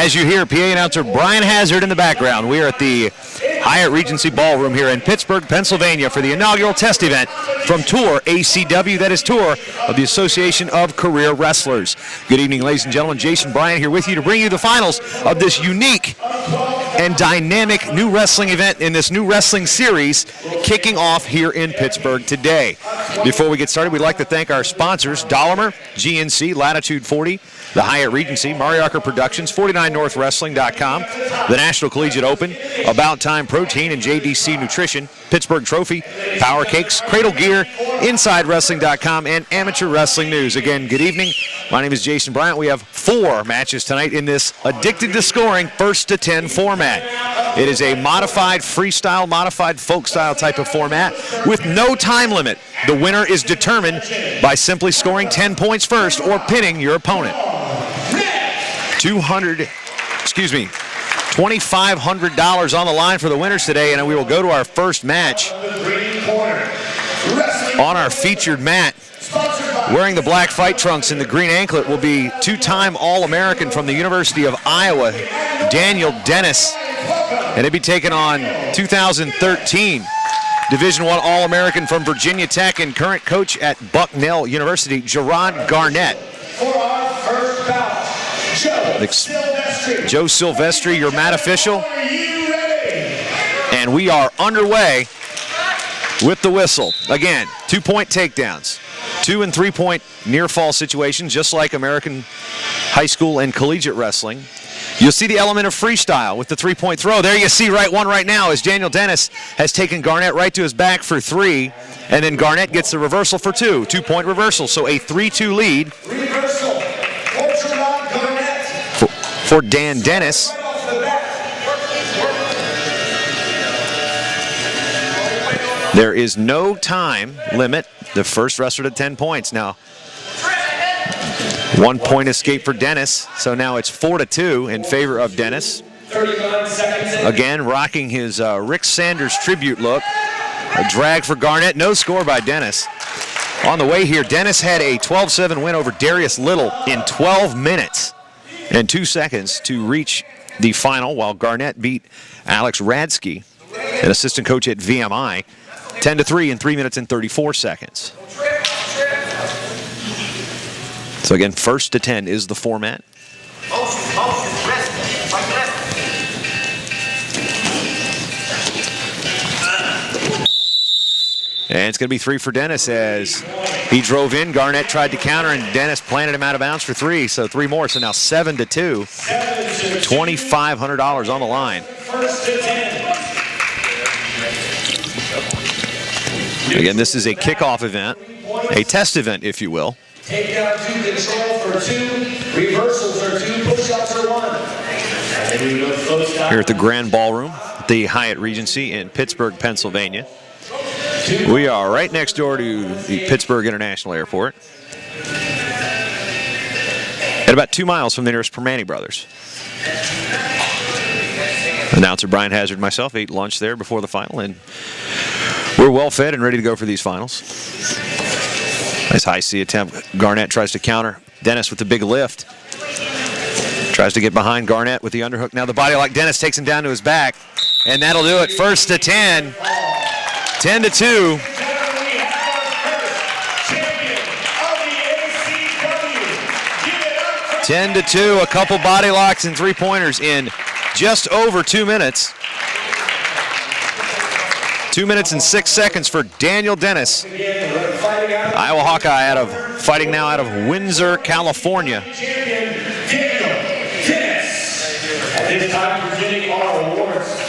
As you hear, PA announcer Brian Hazard in the background. We are at the Hyatt Regency Ballroom here in Pittsburgh, Pennsylvania for the inaugural test event from Tour ACW, that is Tour of the Association of Career Wrestlers. Good evening, ladies and gentlemen. Jason Bryant here with you to bring you the finals of this unique and dynamic new wrestling event in this new wrestling series kicking off here in Pittsburgh today. Before we get started, we'd like to thank our sponsors, Dollimer, GNC, Latitude 40, the Hyatt Regency, Mariacker Productions, 49northwrestling.com, the National Collegiate Open, About Time Protein and JDC Nutrition, Pittsburgh Trophy, Power Cakes, Cradle Gear, InsideWrestling.com, and Amateur Wrestling News. Again, good evening. My name is Jason Bryant. We have 4 matches tonight in this Addicted to Scoring first to 10 format. It is a modified freestyle, modified folk style type of format with no time limit. The winner is determined by simply scoring 10 points first or pinning your opponent. $2,500 on the line for the winners today, and we will go to our first match. On our featured mat, wearing the black fight trunks and the green anklet, will be 2-time All-American from the University of Iowa, Daniel Dennis, and he'll be taking on 2013 Division I All-American from Virginia Tech and current coach at Bucknell University, Gerard Garnett. Joe Silvestri, your mat official. And we are underway with the whistle. Again, 2-point takedowns, 2- and 3-point near-fall situations, just like American high school and collegiate wrestling. You'll see the element of freestyle with the 3-point throw. There you see one right now as Daniel Dennis has taken Garnett right to his back for 3, and then Garnett gets the reversal for 2, 2-point reversal. So a 3-2 lead for Dan Dennis. There is no time limit. The first wrestler to 10 points. Now, 1-point escape for Dennis, so now it's 4-2 in favor of Dennis. Again, rocking his Rick Sanders tribute look. A drag for Garnett, no score by Dennis. On the way here, Dennis had a 12-7 win over Darius Little in 12 minutes and 2 seconds to reach the final, while Garnett beat Alex Radsky, an assistant coach at VMI, 10-3 in 3 minutes and 34 seconds. So again, first to 10 is the format. And it's going to be 3 for Dennis as he drove in. Garnett tried to counter, and Dennis planted him out of bounds for 3. So 3 more. So now 7-2. $2,500 on the line. Again, this is a kickoff event, a test event, if you will. Takedown 2, control for 2, reversals are 2, push-ups are 1. Here at the Grand Ballroom, the Hyatt Regency in Pittsburgh, Pennsylvania. We are right next door to the Pittsburgh International Airport, at about 2 miles from the nearest Permane Brothers. Announcer Brian Hazard and myself ate lunch there before the final, and we're well fed and ready to go for these finals. Nice high C attempt. Garnett tries to counter Dennis with the big lift. Tries to get behind Garnett with the underhook. Now the body lock. Dennis takes him down to his back, and that'll do it. First to 10. 10-2. A couple body locks and 3-pointers in just over 2 minutes. 2 minutes and 6 seconds for Daniel Dennis. Iowa Hawkeye fighting now out of Windsor, California. At this time, presenting our awards.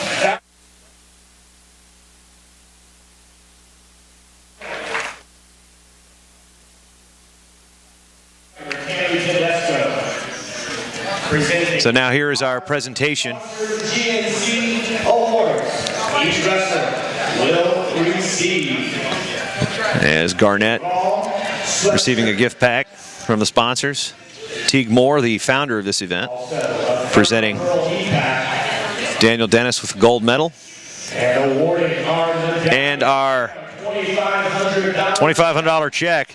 So now here is our presentation. GNC awards. Each wrestler will receive. As Garnett receiving a gift pack from the sponsors. Teague Moore, the founder of this event, presenting Daniel Dennis with a gold medal. And our $2,500 check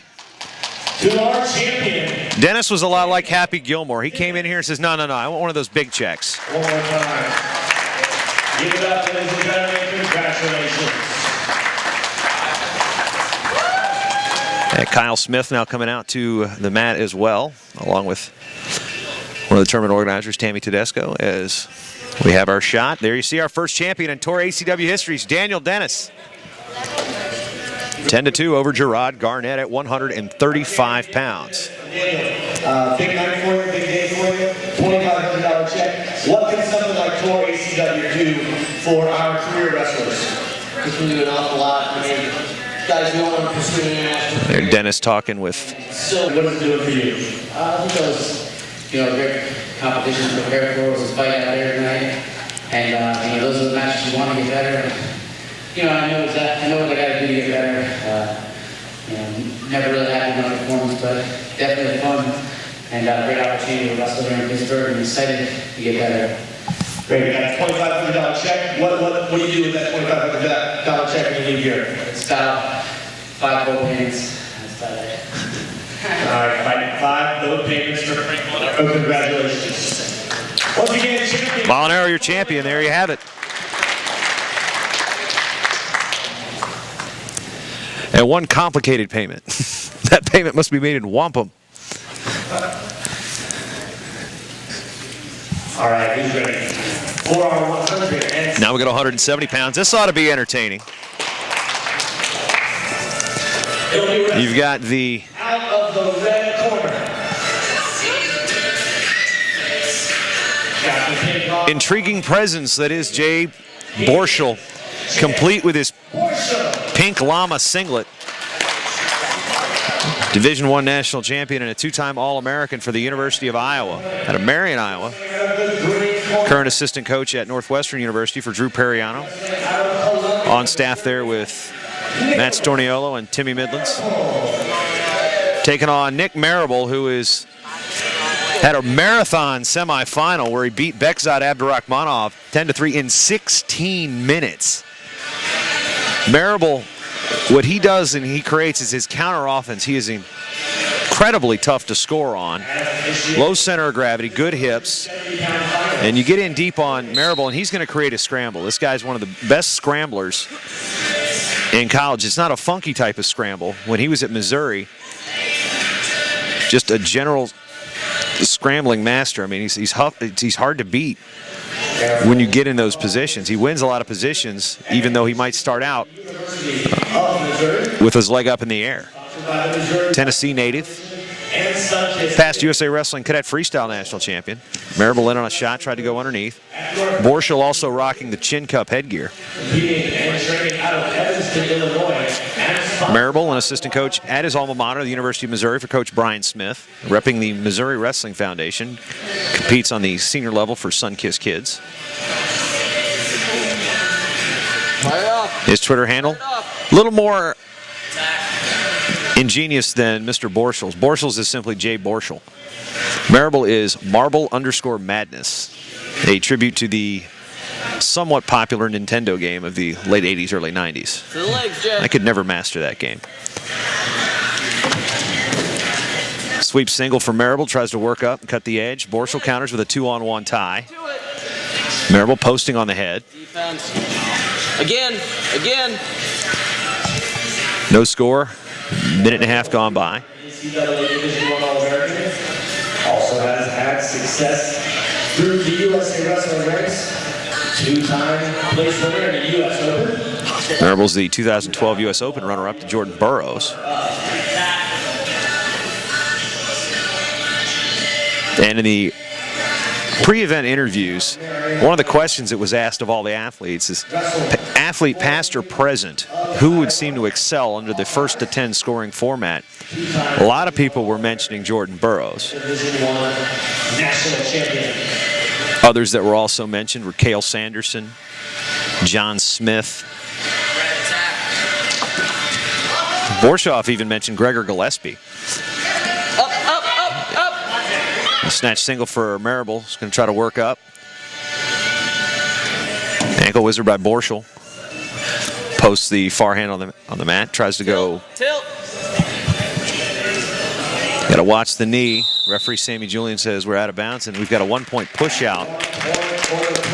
to our champion. Dennis was a lot like Happy Gilmore. He came in here and says, no, I want one of those big checks. One more time. Give it up, ladies and gentlemen. Congratulations. And Kyle Smith now coming out to the mat as well, along with one of the tournament organizers, Tammy Tedesco, as we have our shot. There you see our first champion in Tour ACW history, Daniel Dennis. 10-2 over Gerard Garnett at 135 pounds. Big night for you, big day for you. $2,500 check. What can something like Tour ACW do for our career wrestlers? It can do an awful lot. I mean, guys, we don't want to pursue international. There, Dennis talking with. So, what is it doing for you? Because, great competition to prepare for was a fight out there tonight. And, those are the matches you want to get better. I know what I got to do to get better. Never really happy with my performance, but definitely fun and great opportunity to wrestle here in Pittsburgh, and excited to get better. Great, you got a $2,500 check. What do you do with that $2,500 check when you leave here? It's about 5 gold payments. That's about it. All right, 5 gold payments for congratulations. Once again, champion. Molinaro, your champion. There you have it. And one complicated payment. That payment must be made in wampum. All right, who's ready? For our 100 and Now we got 170 pounds. This ought to be entertaining. You've got the out of the red corner. Got the pin off. intriguing presence that is Jay Borschel, complete with his pink llama singlet. Division I national champion and a 2-time All-American for the University of Iowa, out of Marion, Iowa. Current assistant coach at Northwestern University for Drew Periano. On staff there with Matt Storniolo and Timmy Midlands. Taking on Nick Marable, who had a marathon semifinal where he beat Bekzad Abdurrahmanov 10-3 in 16 minutes. Marable, what he does and he creates is his counter offense. He is incredibly tough to score on. Low center of gravity, good hips. And you get in deep on Marable and he's going to create a scramble. This guy's one of the best scramblers in college. It's not a funky type of scramble. When he was at Missouri, just a general scrambling master. I mean, he's hard to beat when you get in those positions. He wins a lot of positions, even though he might start out with his leg up in the air. Tennessee native, past USA Wrestling Cadet Freestyle National Champion. Marable in on a shot, tried to go underneath. Borschel also rocking the chin cup headgear. Marable, an assistant coach at his alma mater, the University of Missouri, for Coach Brian Smith, repping the Missouri Wrestling Foundation, competes on the senior level for Sunkissed Kids. His Twitter handle, a little more ingenious than Mr. Borschel's. Borschel's is simply Jay Borschel. Marable is Marble_Madness, a tribute to the somewhat popular Nintendo game of the late 80s, early 90s. I could never master that game. Sweep single for Marable, tries to work up and cut the edge. Borschel counters with a 2-on-1 tie. Marable posting on the head. Defense. Again. No score. Minute and a half gone by. ACW Division I All-American. Also has had success through the USA Wrestling ranks. 2-time place winner in the U.S. Open. Marable's the 2012 U.S. Open runner-up to Jordan Burroughs. And in the pre-event interviews, one of the questions that was asked of all the athletes is, athlete past or present, who would seem to excel under the 1-to-10 scoring format? A lot of people were mentioning Jordan Burroughs. Division I national champion. Others that were also mentioned were Cale Sanderson, John Smith. Borshoff even mentioned Gregor Gillespie. Up. A snatch single for Marable. He's going to try to work up. Ankle wizard by Borschel. Posts the far hand on the mat. Tries to go Tilt. Got to watch the knee. Referee Sammy Julian says we're out of bounds, and we've got a 1-point push out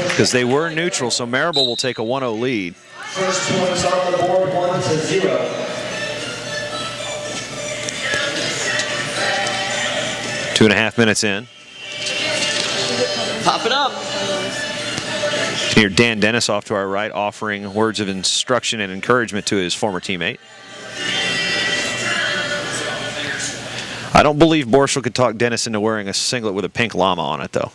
because they were neutral, so Marable will take a 1-0 lead. First points on the board, 1-0. 2.5 minutes in. Pop it up. Here, Dan Dennis off to our right, offering words of instruction and encouragement to his former teammate. I don't believe Borschel could talk Dennis into wearing a singlet with a pink llama on it, though.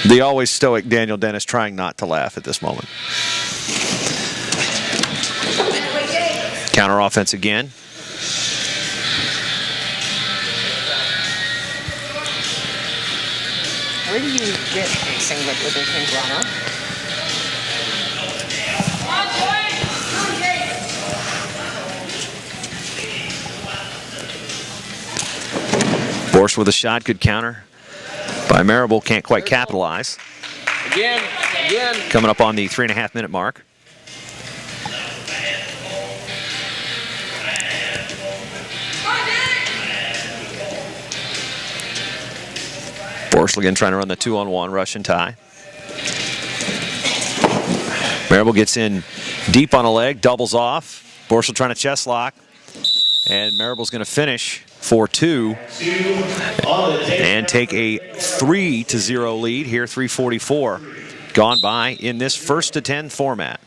The always stoic Daniel Dennis trying not to laugh at this moment. Counter offense again. Where do you get a singlet with a pink llama? Borsch with a shot, good counter by Marable, can't quite capitalize. Again. Coming up on the 3.5 minute mark. Borsch again trying to run the 2-on-1 Russian tie. Marable gets in deep on a leg, doubles off. Borsch trying to chest lock. And Marable's going to finish 4-2 and take a 3-0 lead here, 3:44 gone by in this 1-to-10 format.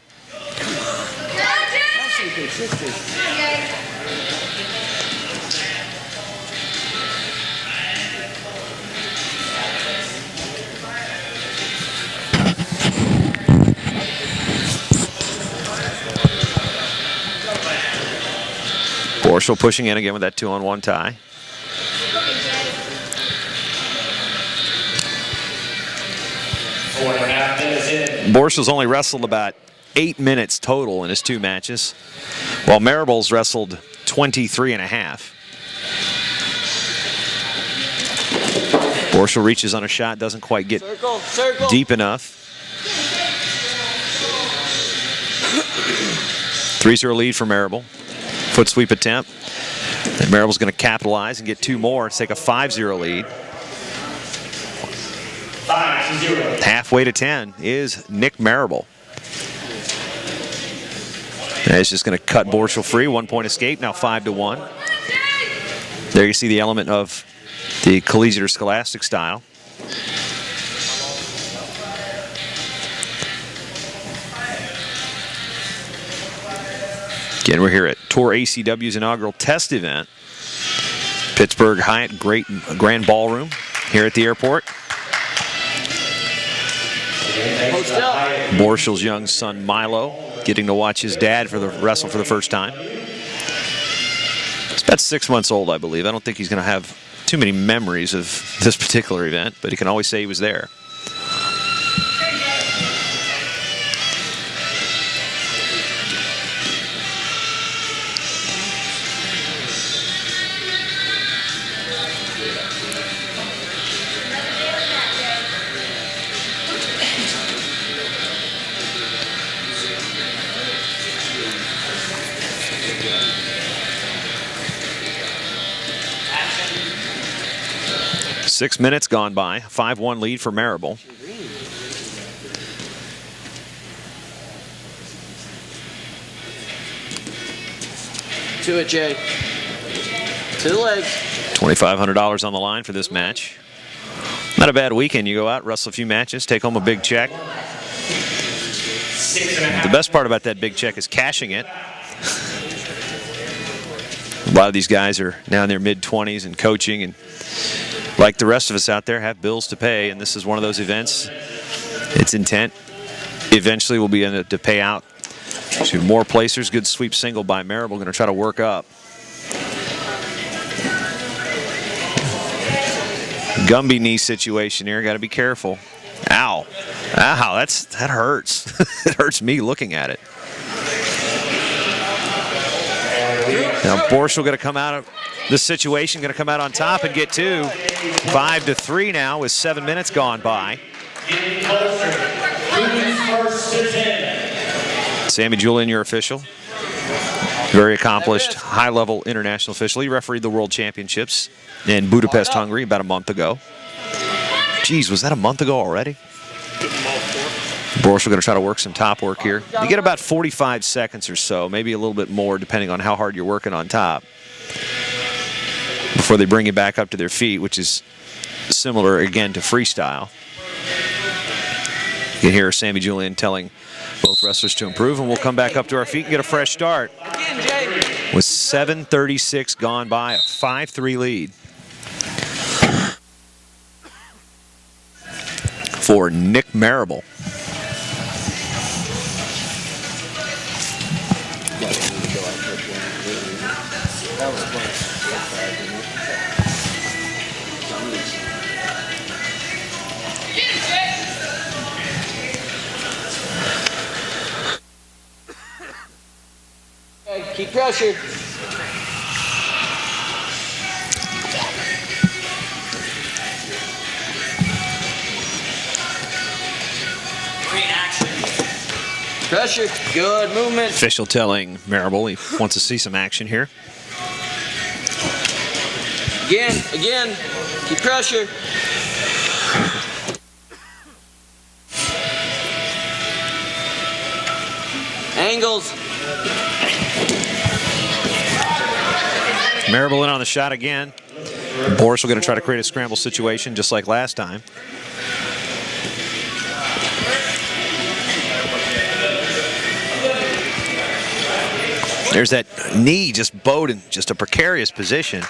Borschel pushing in again with that 2-on-1 tie. Borschel's only wrestled about 8 minutes total in his 2 matches, while Marable's wrestled 23.5. Borschel reaches on a shot, doesn't quite get deep enough. 3-0 lead for Marable. Foot sweep attempt. And Marable's going to capitalize and get 2 more to take a 5-0 lead. 5-0. Halfway to 10 is Nick Marable. And he's just going to cut Borschel free. 1-point escape, now 5-1. There you see the element of the collegiate or scholastic style. Again, we're here at Tour ACW's inaugural test event. Pittsburgh Hyatt Grand Ballroom here at the airport. Borschel's young son Milo getting to watch his dad wrestle for the first time. He's about 6 months old, I believe. I don't think he's going to have too many memories of this particular event, but he can always say he was there. Action. 6 minutes gone by, 5-1 lead for Marable. To it, Jay. To the legs. $2,500 on the line for this match. Not a bad weekend. You go out, wrestle a few matches, take home a big check. The best part about that big check is cashing it. A lot of these guys are now in their mid-20s and coaching, and like the rest of us out there, have bills to pay, and this is one of those events. Its intent eventually will be to pay out to more placers. Good sweep single by Marable. Going to try to work up. Gumby knee situation here. Got to be careful. Ow. Ow, that hurts. It hurts me looking at it. Now Borschel going to come out of the situation, going to come out on top and get 2. 5-3 now with 7 minutes gone by. Sammy Julian, your official. Very accomplished, high-level international official. He refereed the World Championships in Budapest, Hungary about a month ago. Geez, was that a month ago already? Borsch, we're going to try to work some top work here. You get about 45 seconds or so, maybe a little bit more, depending on how hard you're working on top, before they bring you back up to their feet, which is similar, again, to freestyle. You can hear Sammy Julian telling both wrestlers to improve, and we'll come back up to our feet and get a fresh start. With 7:36 gone by, a 5-3 lead for Nick Marable. Keep pressure. Pressure, good movement. Official telling Marable he wants to see some action here. Again, keep pressure. Angles. Marable in on the shot again. Borsch will going to try to create a scramble situation just like last time. There's that knee just bowed in just a precarious position.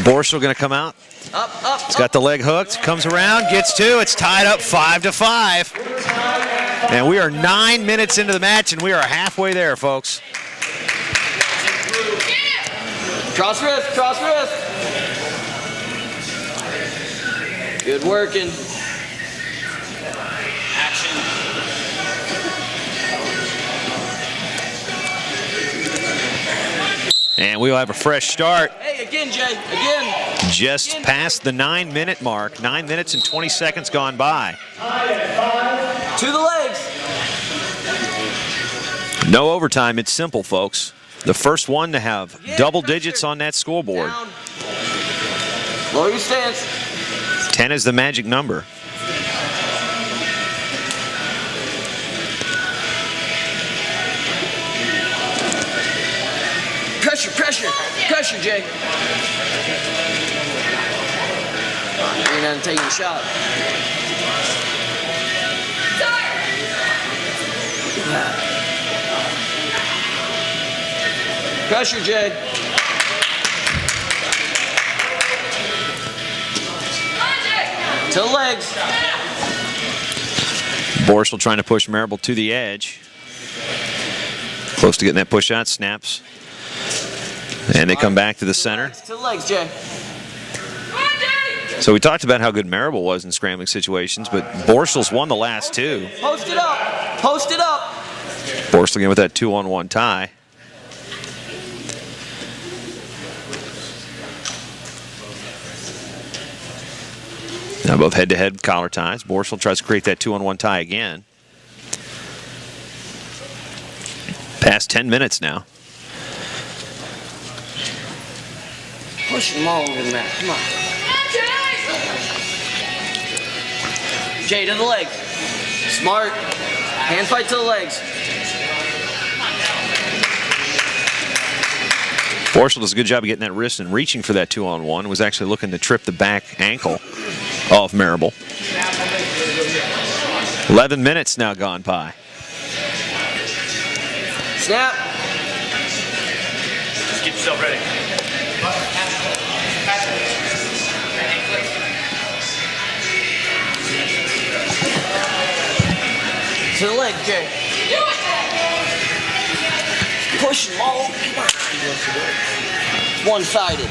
Borsch will going to come out. Up. He's got the leg hooked, comes around, gets two. It's tied up 5-5. And we are 9 minutes into the match, and we are halfway there, folks. Cross wrist. Good working. Action. And we'll have a fresh start. Hey, again, Jay, again. Just past the 9-minute mark. 9 minutes and 20 seconds gone by. To the legs. No overtime. It's simple, folks. The first one to have double digits on that scoreboard. Down. Lower your stance. 10 is the magic number. Pressure, Jay. You're not taking a shot. Pressure, Jay. To the legs. Borschel trying to push Marable to the edge. Close to getting that push out, snaps. And they come back to the center. To the legs, Jay. So we talked about how good Marable was in scrambling situations, but Borschel's won the last two. Post it up. Post it up. Borschel again with that 2-on-1 tie. Now both head-to-head collar ties. Borschel tries to create that 2-on-1 tie again. Past 10 minutes now. Push them all over the mat. Come on. Jay, to the legs. Smart. Hand fight to the legs. Borschel does a good job of getting that wrist and reaching for that 2-on-1. Was actually looking to trip the back ankle of Marable. 11 minutes now gone by. Snap. Just get yourself ready. To the leg, Jay. Push them all. Come on. It's one-sided.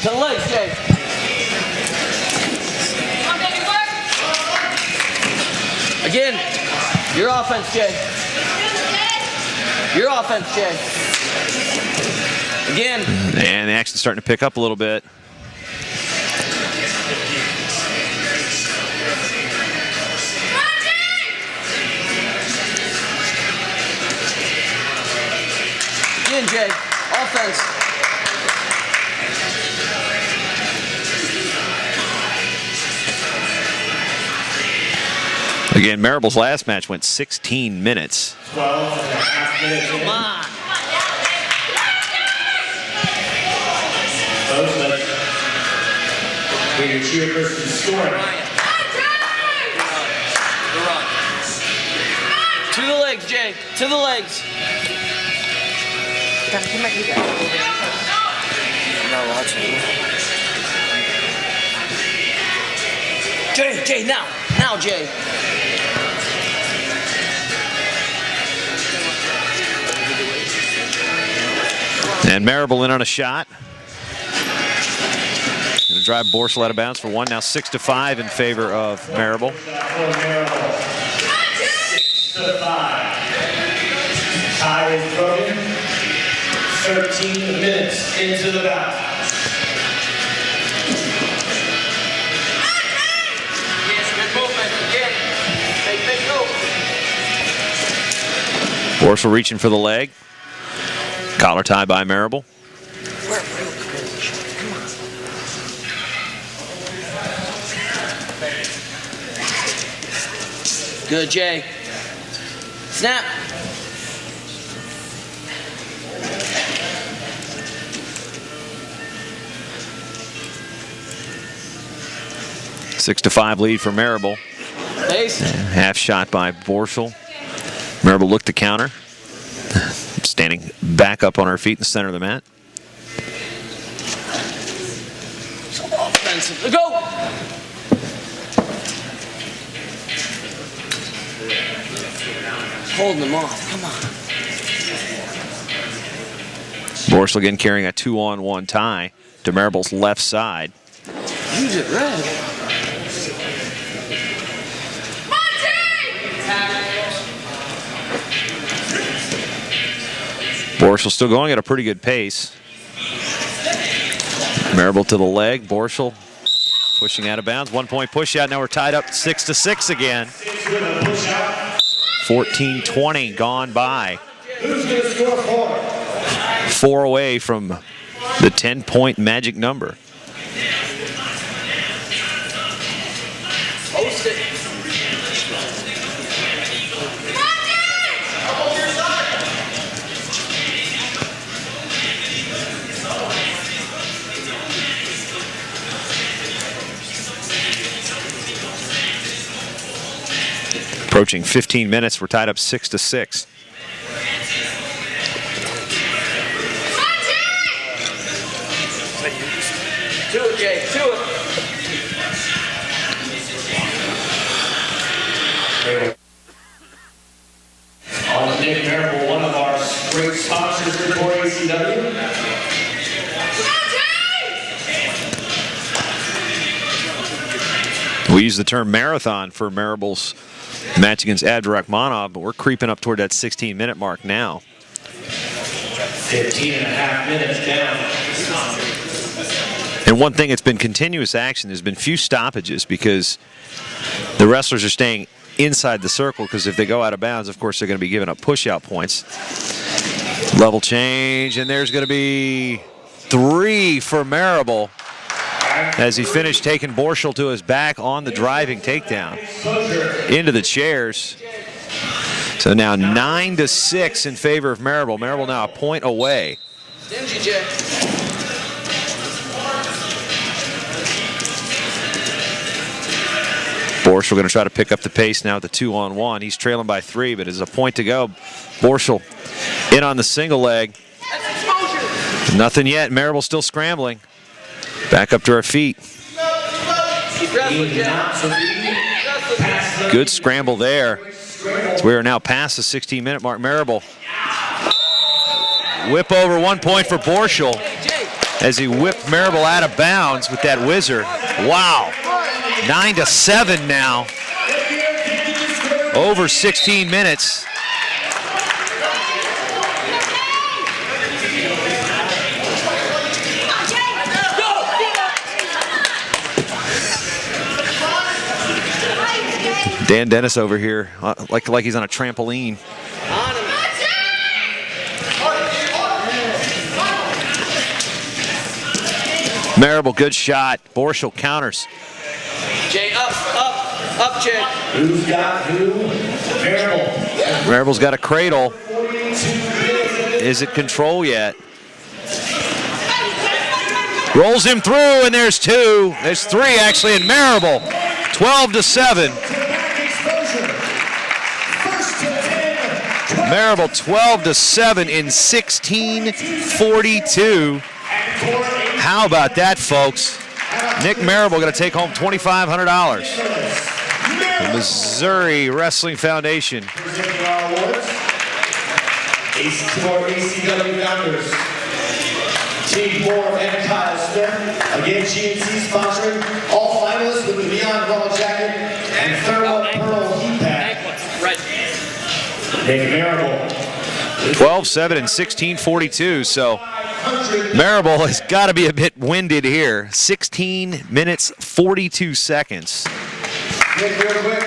To the legs, Jay. Again, your offense, Jay. Your offense, Jay. Again. And the action's starting to pick up a little bit. defense. Again, Marible's last match went 16 minutes. 12.5 minutes. Come on. Both legs. Get your cheerleaders scoring. To the legs, Jay. To the legs. He might be there. I'm not watching. Jay, now. Now, Jay. And Maribel in on a shot. Going to drive Borschel out of bounds for one. Now 6-5 in favor of Maribel. 6-5. Tie is broken. 13 minutes into the bout. Borschel reaching for the leg. Collar tie by Maribel. Good, Jay. Snap. Six to 5 lead for Maribel. Base. Half shot by Borschel. Maribel looked to counter. Standing back up on her feet in the center of the mat. So offensive. Go. Holding them off. Come on. Borschel again carrying a 2-on-1 tie to Maribel's left side. Use it, red. Borschel still going at a pretty good pace. Maribel to the leg. Borschel pushing out of bounds. 1 point push out. Now we're tied up 6-6 again. 14-20 gone by. Who's going to score 4? 4 away from the 10-point magic number. Post it. Approaching 15 minutes, we're tied up 6-6. To it, Jay. To it. On Nick Maribel, one of our great sponsors for Tour ACW. We use the term marathon for Maribel's match against Abdurakhmanov, but we're creeping up toward that 16-minute mark now. 15.5 minutes down. And one thing, it's been continuous action. There's been few stoppages because the wrestlers are staying inside the circle, because if they go out of bounds, of course, they're going to be giving up push-out points. Level change, and there's going to be 3 for Maribel as he finished taking Borschel to his back on the driving takedown into the chairs. So now 9-6 in favor of Maribel. Maribel now a point away. Stingy, Jay. Borschel going to try to pick up the pace now at the 2-on-1. He's trailing by 3, but there's a point to go. Borschel in on the single leg. Nothing yet. Maribel still scrambling. Back up to her feet. Good scramble there. So we are now past the 16-minute mark. Maribel. Whip over 1 point for Borschel as he whipped Maribel out of bounds with that whizzer. Wow. 9-7 now. Over 16 minutes. Dan Dennis over here, like he's on a trampoline. Marable, good shot. Borschel counters. Jay, up, Jay. Who's got who? Marable. Marable's got a cradle. Is it control yet? Rolls him through, and there's two. There's three, actually, in Marable. 12-7. Marable 12-7 in 16:42. How about that, folks? Nick Marable going to take home $2,500. The Missouri Wrestling Foundation. Presenting our awards. Tour ACW founders. Team Moore and Kyle Smith. Again, GNC sponsoring all finalists with the Beyond Raw Jacket and Thermal Pearl Heat Pad. Right. Nick Marable. 12-7 in 16:42, so Marable has got to be a bit winded here. 16 minutes, 42 seconds. Nick, real quick.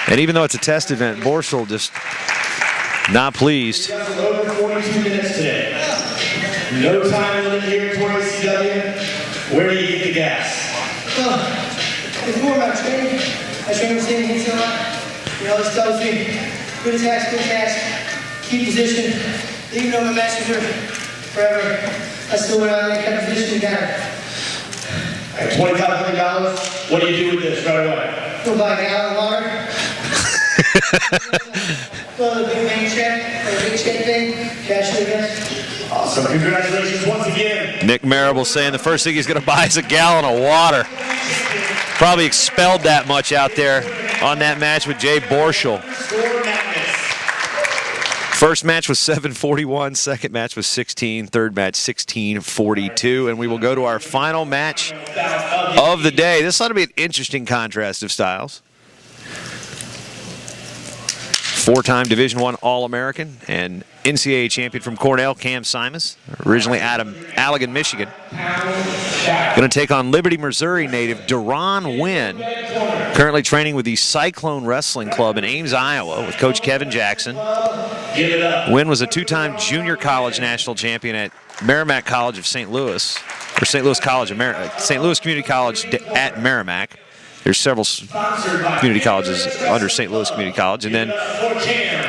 And even though it's a test event, Borschel just not pleased. Just over 42 minutes today. No time limit here at Tour ACW. Where do you get the gas? Well, it's more about training. I train the same things a lot. You know, this tells me good attacks, keep position. Even though my matches are forever, I still went out and kept position and got it. At $2,500, what do you do with this right away? Go buy a gallon of water. Go to the big bank check, or big check thing, cash it again. Awesome. Congratulations once again. Nick Marable saying the first thing he's going to buy is a gallon of water. Probably expelled that much out there on that match with Jay Borschel. Score madness. First match was 7:41, second match was 16, third match 16:42, and we will go to our final match of the day. This ought to be an interesting contrast of styles. Four-time Division I All-American and NCAA champion from Cornell, Cam Simons, originally out of Allegan, Michigan. Going to take on Liberty, Missouri native Deron Wynn, currently training with the Cyclone Wrestling Club in Ames, Iowa, with Coach Kevin Jackson. Wynn was a two-time junior college national champion at Merrimack College of St. Louis, or St. Louis College of St. Louis Community College at Merrimack. There's several community colleges under St. Louis Community College, and then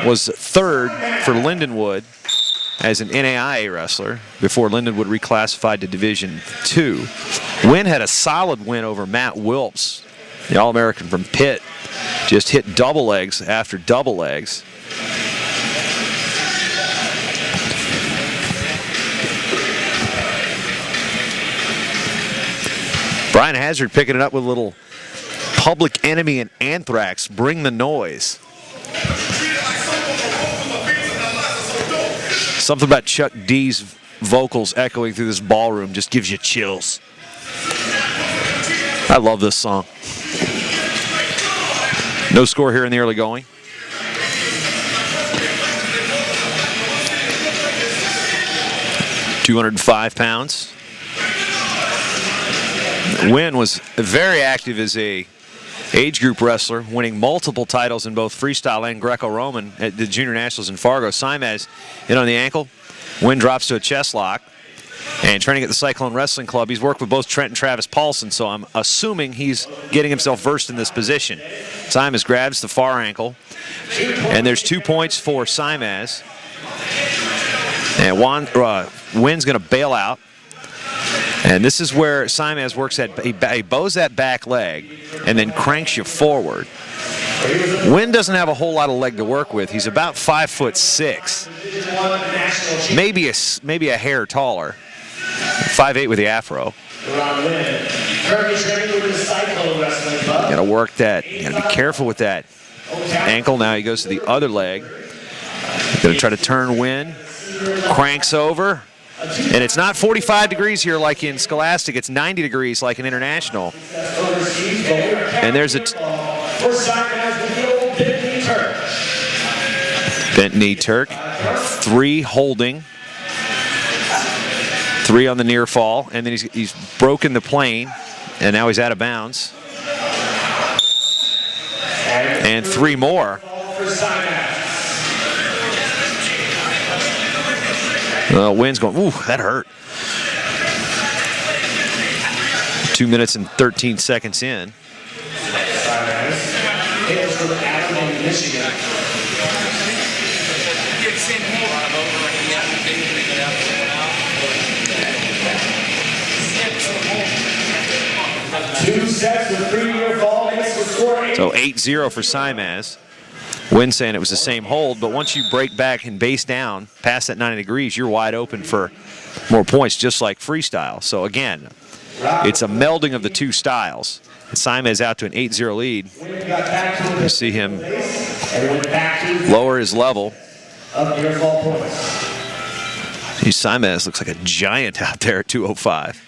was third for Lindenwood as an NAIA wrestler before Lindenwood reclassified to Division II. Wynn had a solid win over Matt Wilps, the All-American from Pitt. Just hit double legs after double legs. Brian Hazard picking it up with a little Public Enemy and Anthrax, Bring the Noise. Something about Chuck D's vocals echoing through this ballroom just gives you chills. I love this song. No score here in the early going. £205. Wynn was very active as a age group wrestler, winning multiple titles in both freestyle and Greco-Roman at the Junior Nationals in Fargo. Simez hit on the ankle. Wynn drops to a chest lock. And training at the Cyclone Wrestling Club, he's worked with both Trent and Travis Paulson, so I'm assuming he's getting himself versed in this position. Simez grabs the far ankle, and there's 2 points for Simez. And Wynn's going to bail out. And this is where Simez works at, he bows that back leg and then cranks you forward. Wynn doesn't have a whole lot of leg to work with. He's about 5'6", maybe a hair taller, 5'8" with the afro. Got to work that. Got to be careful with that ankle. Now he goes to the other leg. Going to try to turn Wynn. Cranks over. And it's not 45 degrees here like in Scholastic. It's 90 degrees like in International. And there's a bent knee Turk. 3 holding. 3 on the near fall. And then he's broken the plane. And now he's out of bounds. And 3 more. Wynn's going, ooh, that hurt. 2 minutes and 13 seconds in. Hails from Abilene, Michigan. Two sets of 3-year ball makes the score 8. So 8-0 for Simaz. Wynn saying it was the same hold, but once you break back and base down past that 90 degrees, you're wide open for more points, just like freestyle. So again, it's a melding of the two styles. And Simaz out to an 8-0 lead. You see him lower his level. See, Simaz looks like a giant out there at 205.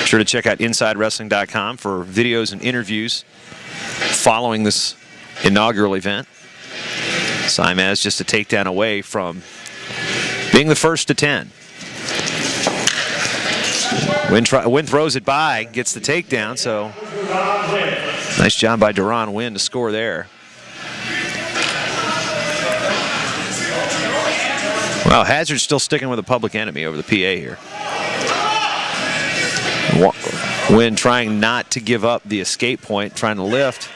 Sure to check out InsideWrestling.com for videos and interviews following this inaugural event. Simaz just a takedown away from being the first to 10. Wynn throws it by, gets the takedown, so nice job by Deron Wynn to score there. Well, Hazard's still sticking with a Public Enemy over the PA here. Wynn trying not to give up the escape point, trying to lift.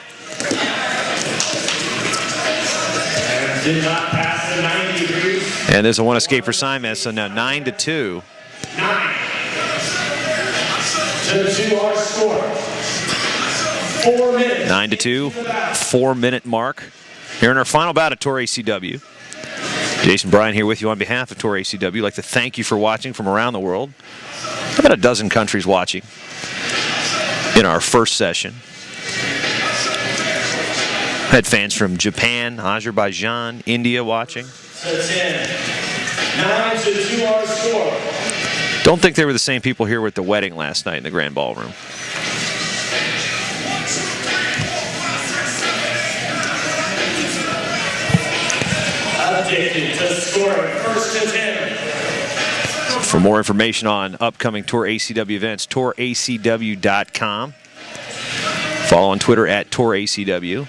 And did not pass the 90 degrees. And there's a one escape for Simaz, so now 9-2. 9-2 our score. 4 minutes. 9-2, 4-minute mark. Here in our final bout of Tour ACW. Jason Bryan here with you on behalf of Tour ACW. I'd like to thank you for watching from around the world. About a dozen countries watching in our first session. Had fans from Japan, Azerbaijan, India watching. 9-2 our score. Don't think they were the same people here with the wedding last night in the Grand Ballroom. Addicted to scoring first and 10. For more information on upcoming Tour ACW events, touracw.com. Follow on Twitter at Tour ACW.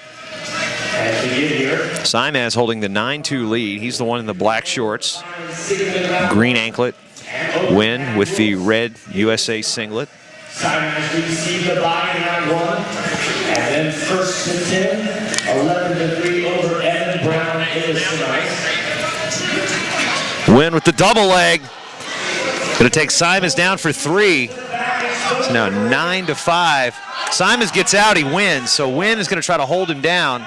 Simaz holding the 9-2 lead. He's the one in the black shorts, green anklet. Wynn with the red USA singlet. Simaz received the bye in round 1. And then first to 10, 11-3 over Evan Brown is tonight. Wynn with the double leg. Going to take Simaz down for 3. It's now 9-5. Simaz gets out, he wins. So Wynn is going to try to hold him down.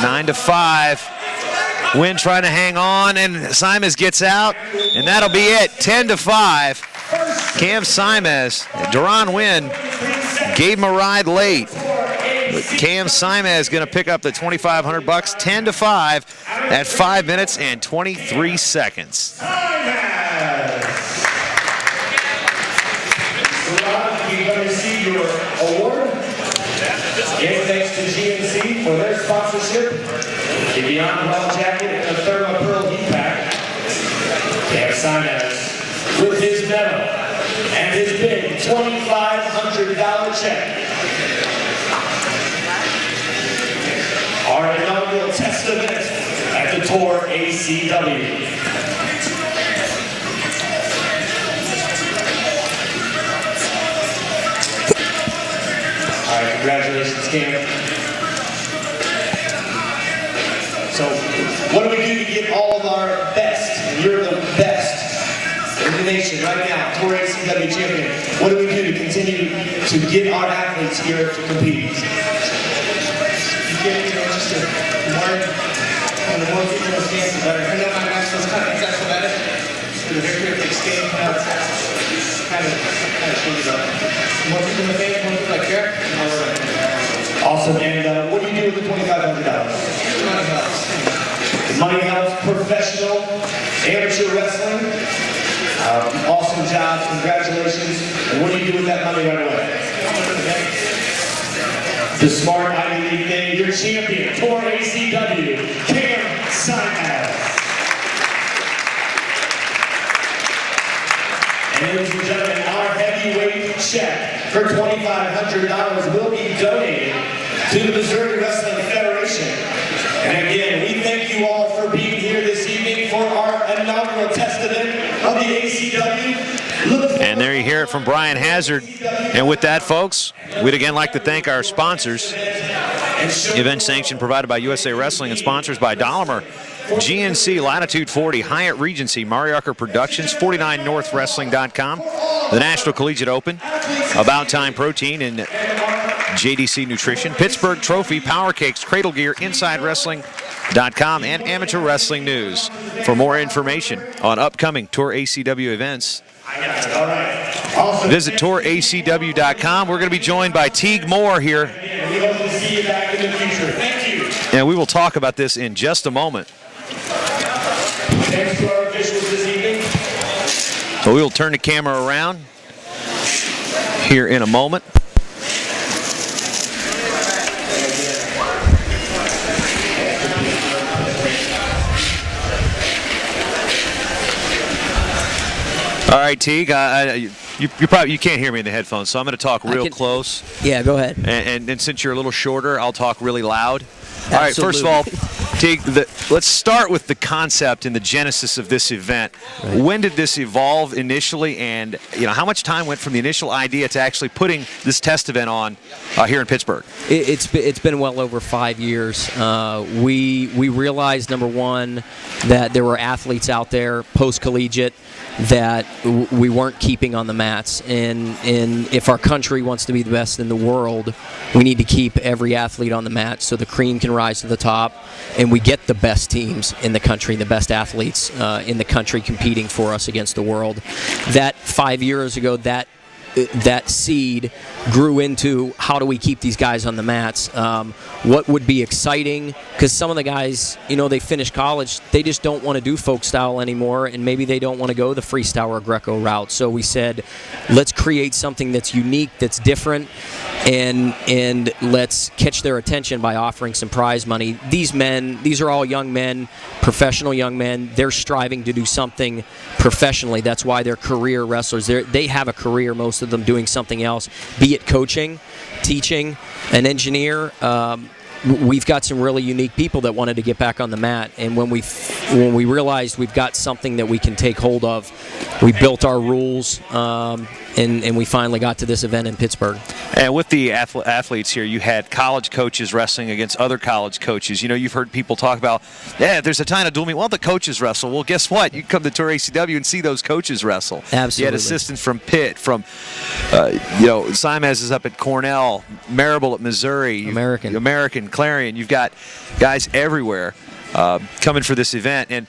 9-5. Wynn trying to hang on, and Simaz gets out, and that'll be it. 10-5. Cam Simaz, Deron Wynn gave him a ride late. But Cam Simaz going to pick up the $2,500, 10-5 at 5 minutes and 23 seconds. You're going to receive your award. Again, thanks to GNC for their sponsorship. The Beyond Well jacket and the Therma Pearl heat pack. Cam Simaz with his medal and his big $2,500 check. Our inaugural test event at the Tour ACW. All right, congratulations, Cam. So, what do we do to get all of our best? And you're the best in the nation right now, Tour ACW champion. What do we do to continue to get our athletes here to compete? Just to learn, and the more people understand, the better. I know my match was kind of athletic, so the very big game kind of changes up. More people in the band, more people like care. Awesome. And what do you do with the $2,500? Money helps. Money helps. Professional, amateur wrestling. Awesome job. Congratulations. And what do you do with that money right away? The smart Ivy League thing, your champion, Tour ACW, Cam Simaz. And ladies and gentlemen, our heavyweight check for $2,500 will be donated to the Missouri Wrestling Federation And there you hear it from Brian Hazard. And with that, folks, we'd again like to thank our sponsors. Event sanction provided by USA Wrestling and sponsors by Dahmer, GNC, Latitude 40, Hyatt Regency, Mariarker Productions, 49northwrestling.com, the National Collegiate Open, About Time Protein, and JDC Nutrition, Pittsburgh Trophy, Power Cakes, Cradle Gear, InsideWrestling.com, and Amateur Wrestling News. For more information on upcoming Tour ACW events, visit touracw.com. We're going to be joined by Teague Moore here. We hope to see you back in the future. Thank you. And we will talk about this in just a moment. Thanks to our officials this evening. So we will turn the camera around here in a moment. All right, Teague, you can't hear me in the headphones, so I'm going to talk real close. Yeah, go ahead. And since you're a little shorter, I'll talk really loud. All right, first of all, Teague, let's start with the concept and the genesis of this event. Right. When did this evolve initially, and how much time went from the initial idea to actually putting this test event on here in Pittsburgh? It's been well over 5 years. We realized, number one, that there were athletes out there post-collegiate that we weren't keeping on the mats, and if our country wants to be the best in the world, we need to keep every athlete on the mat so the cream can rise to the top, and we get the best teams in the country, the best athletes in the country competing for us against the world. That 5 years ago, that seed grew into how do we keep these guys on the mats. What would be exciting, because some of the guys, they finish college, they just don't want to do folk style anymore, and maybe they don't want to go the freestyle or Greco route. So we said, let's create something that's unique, that's different, and let's catch their attention by offering some prize money. These are all young men, professional young men. They're striving to do something professionally. That's why they're career wrestlers. They have a career, most of them, doing something else, be it coaching, teaching, an engineer. We've got some really unique people that wanted to get back on the mat, and when we realized we've got something that we can take hold of, we built our rules, and we finally got to this event in Pittsburgh. And with the athletes here, you had college coaches wrestling against other college coaches. You've heard people talk about, there's a ton of dual meet. Well, the coaches wrestle. Well, guess what? You come to Tour ACW and see those coaches wrestle. Absolutely. You had assistants from Pitt, from, Simez is up at Cornell, Marable at Missouri. American, Clarion. You've got guys everywhere coming for this event. And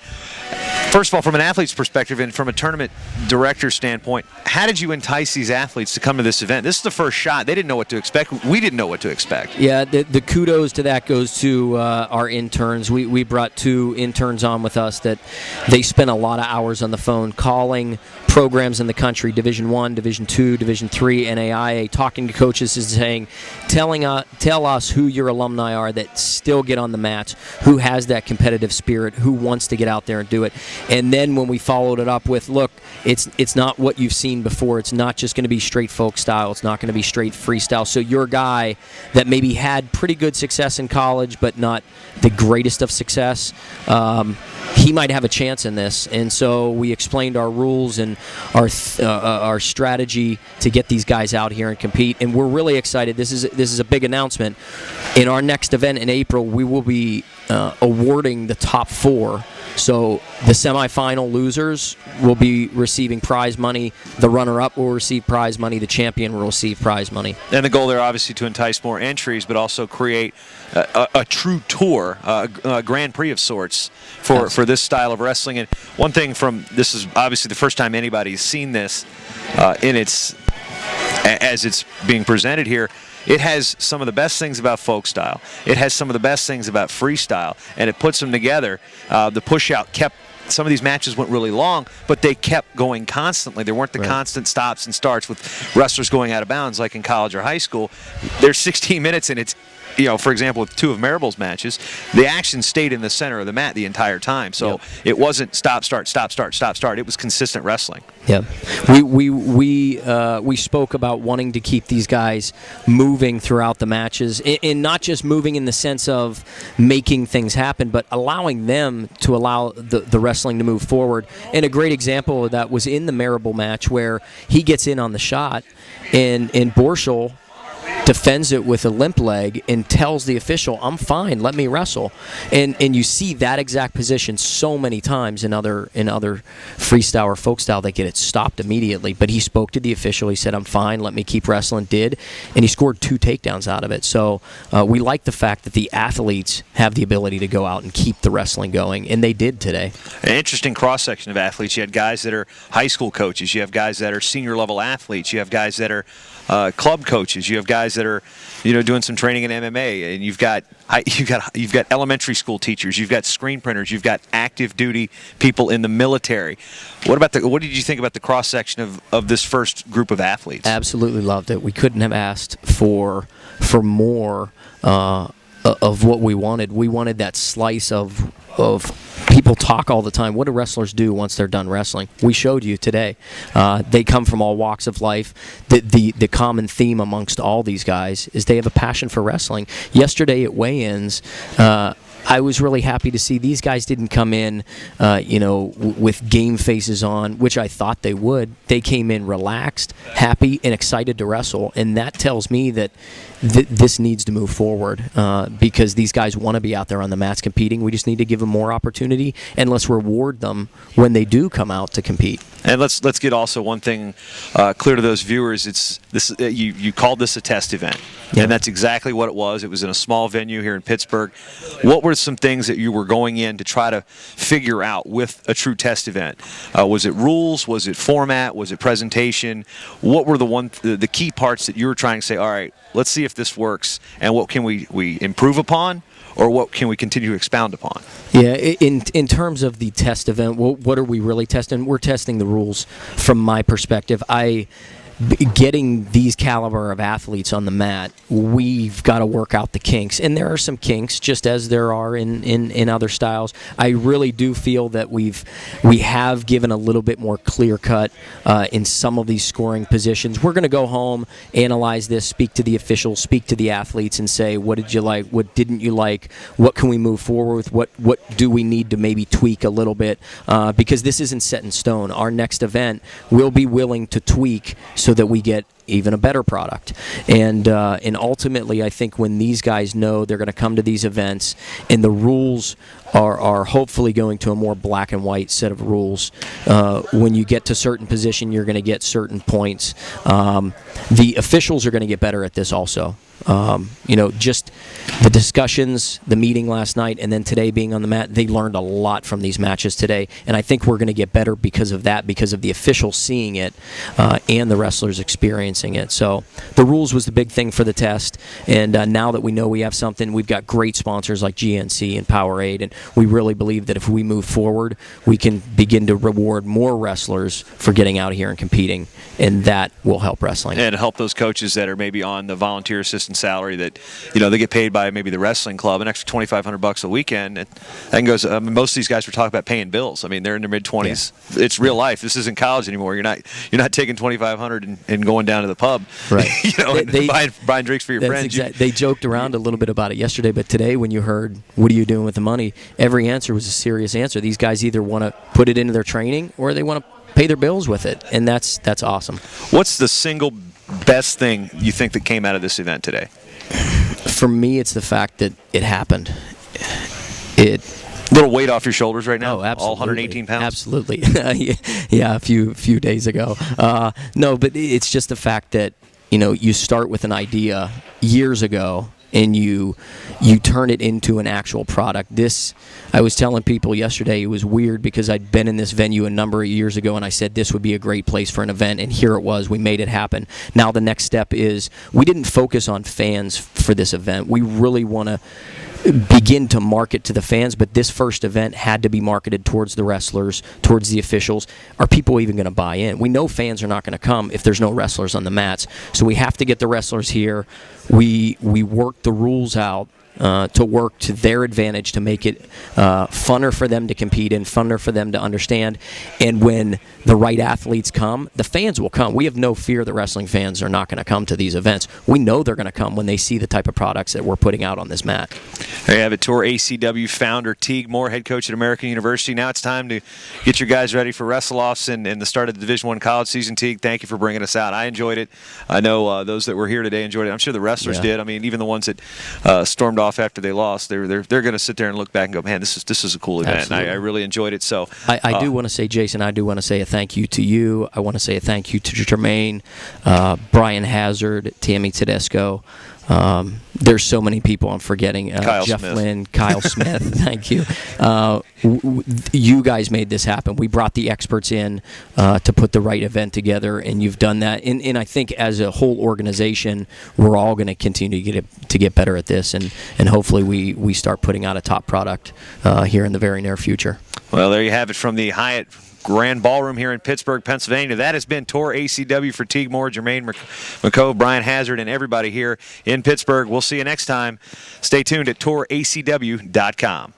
first of all, from an athlete's perspective and from a tournament director standpoint, how did you entice these athletes to come to this event? This is the first shot. They didn't know what to expect. We didn't know what to expect. Yeah, the kudos to that goes to our interns. We brought 2 interns on with us that they spent a lot of hours on the phone calling programs in the country, Division I, Division II, Division III, NAIA, talking to coaches and saying, tell us who your alumni are that still get on the mats, who has that competitive spirit, who wants to get out there and do it. And then when we followed it up with, look, it's not what you've seen before. It's not just going to be straight folk style. It's not going to be straight freestyle. So your guy that maybe had pretty good success in college but not the greatest of success, he might have a chance in this. And so we explained our rules and our strategy to get these guys out here and compete. And we're really excited. This is a big announcement. In our next event in April, we will be awarding the top 4. So the semifinal losers will be receiving prize money. The runner-up will receive prize money. The champion will receive prize money. And the goal there, obviously, to entice more entries, but also create a true tour, a Grand Prix of sorts for this style of wrestling. And one thing this is obviously the first time anybody's seen this as it's being presented here. It has some of the best things about folk style. It has some of the best things about freestyle, and it puts them together. The push-out kept some of these matches went really long, but they kept going constantly. There weren't the constant stops and starts with wrestlers going out of bounds like in college or high school. There's 16 minutes, and it's for example, with two of Maribel's matches, the action stayed in the center of the mat the entire time. So it wasn't stop, start, stop, start, stop, start. It was consistent wrestling. Yeah, we spoke about wanting to keep these guys moving throughout the matches, and not just moving in the sense of making things happen, but allowing them to allow the wrestling to move forward. And a great example of that was in the Maribel match where he gets in on the shot, and Borschel defends it with a limp leg and tells the official, "I'm fine, let me wrestle." And you see that exact position so many times in other freestyle or folk style. They get it stopped immediately. But he spoke to the official. He said, "I'm fine, let me keep wrestling." Did, and he scored 2 takedowns out of it. So we like the fact that the athletes have the ability to go out and keep the wrestling going, and they did today. An interesting cross section of athletes. You had guys that are high school coaches. You have guys that are senior level athletes. You have guys that are club coaches. You have guys that are, doing some training in MMA, and you've got elementary school teachers. You've got screen printers. You've got active duty people in the military. What did you think about the cross section of this first group of athletes? Absolutely loved it. We couldn't have asked for more of what we wanted. We wanted that slice of people talk all the time. What do wrestlers do once they're done wrestling? We showed you today. They come from all walks of life. The common theme amongst all these guys is they have a passion for wrestling. Yesterday at weigh-ins, I was really happy to see these guys didn't come in, with game faces on, which I thought they would. They came in relaxed, happy, and excited to wrestle, and that tells me that this needs to move forward because these guys want to be out there on the mats competing. We just need to give them more opportunity, and let's reward them when they do come out to compete. And let's get also one thing clear to those viewers. It's this. You called this a test event, and that's exactly what it was. It was in a small venue here in Pittsburgh. What were some things that you were going in to try to figure out with a true test event? Was it rules? Was it format? Was it presentation? What were the key parts that you were trying to say, all right, let's see if this works, and what can we improve upon, or what can we continue to expound upon? Yeah, in terms of the test event, what are we really testing? We're testing the rules from my perspective. Getting these caliber of athletes on the mat, we've got to work out the kinks, and there are some kinks, just as there are in other styles. I really do feel that we have given a little bit more clear cut in some of these scoring positions. We're going to go home, analyze this, speak to the officials, speak to the athletes, and say, what did you like, what didn't you like, what can we move forward with, what do we need to maybe tweak a little bit, because this isn't set in stone. Our next event will be willing to tweak so that we get even a better product. And ultimately, I think when these guys know they're going to come to these events and the rules are hopefully going to a more black and white set of rules, when you get to certain position, you're going to get certain points. The officials are going to get better at this also. Just the discussions, the meeting last night, and then today being on the mat, they learned a lot from these matches today, and I think we're going to get better because of that, because of the officials seeing it and the wrestlers experiencing it. So the rules was the big thing for the test, and now that we know we have something, we've got great sponsors like GNC and Powerade, and we really believe that if we move forward, we can begin to reward more wrestlers for getting out here and competing, and that will help wrestling. And help those coaches that are maybe on the volunteer assistant salary that they get paid by maybe the wrestling club, an extra $2,500 a weekend. And goes. Most of these guys were talking about paying bills. I mean, they're in their mid-20s. Yeah. It's real life. This isn't college anymore. You're not taking $2,500 and going down to the pub, right? Buying drinks for your friends. They joked around a little bit about it yesterday, but today when you heard, "What are you doing with the money?" every answer was a serious answer. These guys either want to put it into their training or they want to pay their bills with it, and that's awesome. What's the single best thing you think that came out of this event today? For me, it's the fact that it happened. Little weight off your shoulders right now. Oh, absolutely. All 118 pounds. Absolutely. Yeah, a few days ago. No, but it's just the fact that you start with an idea years ago, and you turn it into an actual product. I was telling people yesterday, it was weird because I'd been in this venue a number of years ago, and I said this would be a great place for an event, and here it was. We made it happen. Now the next step is we didn't focus on fans for this event. We really want to begin to market to the fans, but this first event had to be marketed towards the wrestlers, towards the officials. Are people even going to buy in? We know fans are not going to come if there's no wrestlers on the mats, so we have to get the wrestlers here. We work the rules out to work to their advantage to make it funner for them to compete and funner for them to understand. And when the right athletes come, the fans will come. We have no fear that wrestling fans are not going to come to these events. We know they're going to come when they see the type of products that we're putting out on this mat. There you have it, Tour ACW founder Teague Moore, head coach at American University. Now it's time to get your guys ready for wrestle-offs and the start of the Division I college season. Teague, thank you for bringing us out. I enjoyed it. I know those that were here today enjoyed it. I'm sure the wrestlers did. I mean, even the ones that stormed off after they lost, they're going to sit there and look back and go, man, this is a cool event. And I really enjoyed it. So I do want to say, Jason, I do want to say a thank you to you. I want to say a thank you to Jermaine, Brian Hazard, Tammy Tedesco. There's so many people I'm forgetting. Jeff Smith. Lynn, Kyle Smith. Thank you. You guys made this happen. We brought the experts in to put the right event together, and you've done that. And I think as a whole organization, we're all going to continue to get better at this, and hopefully we start putting out a top product here in the very near future. Well, there you have it from the Hyatt Grand Ballroom here in Pittsburgh, Pennsylvania. That has been Tour ACW for Teague Moore, Jermaine McCove, Brian Hazard, and everybody here in Pittsburgh. We'll see you next time. Stay tuned at touracw.com.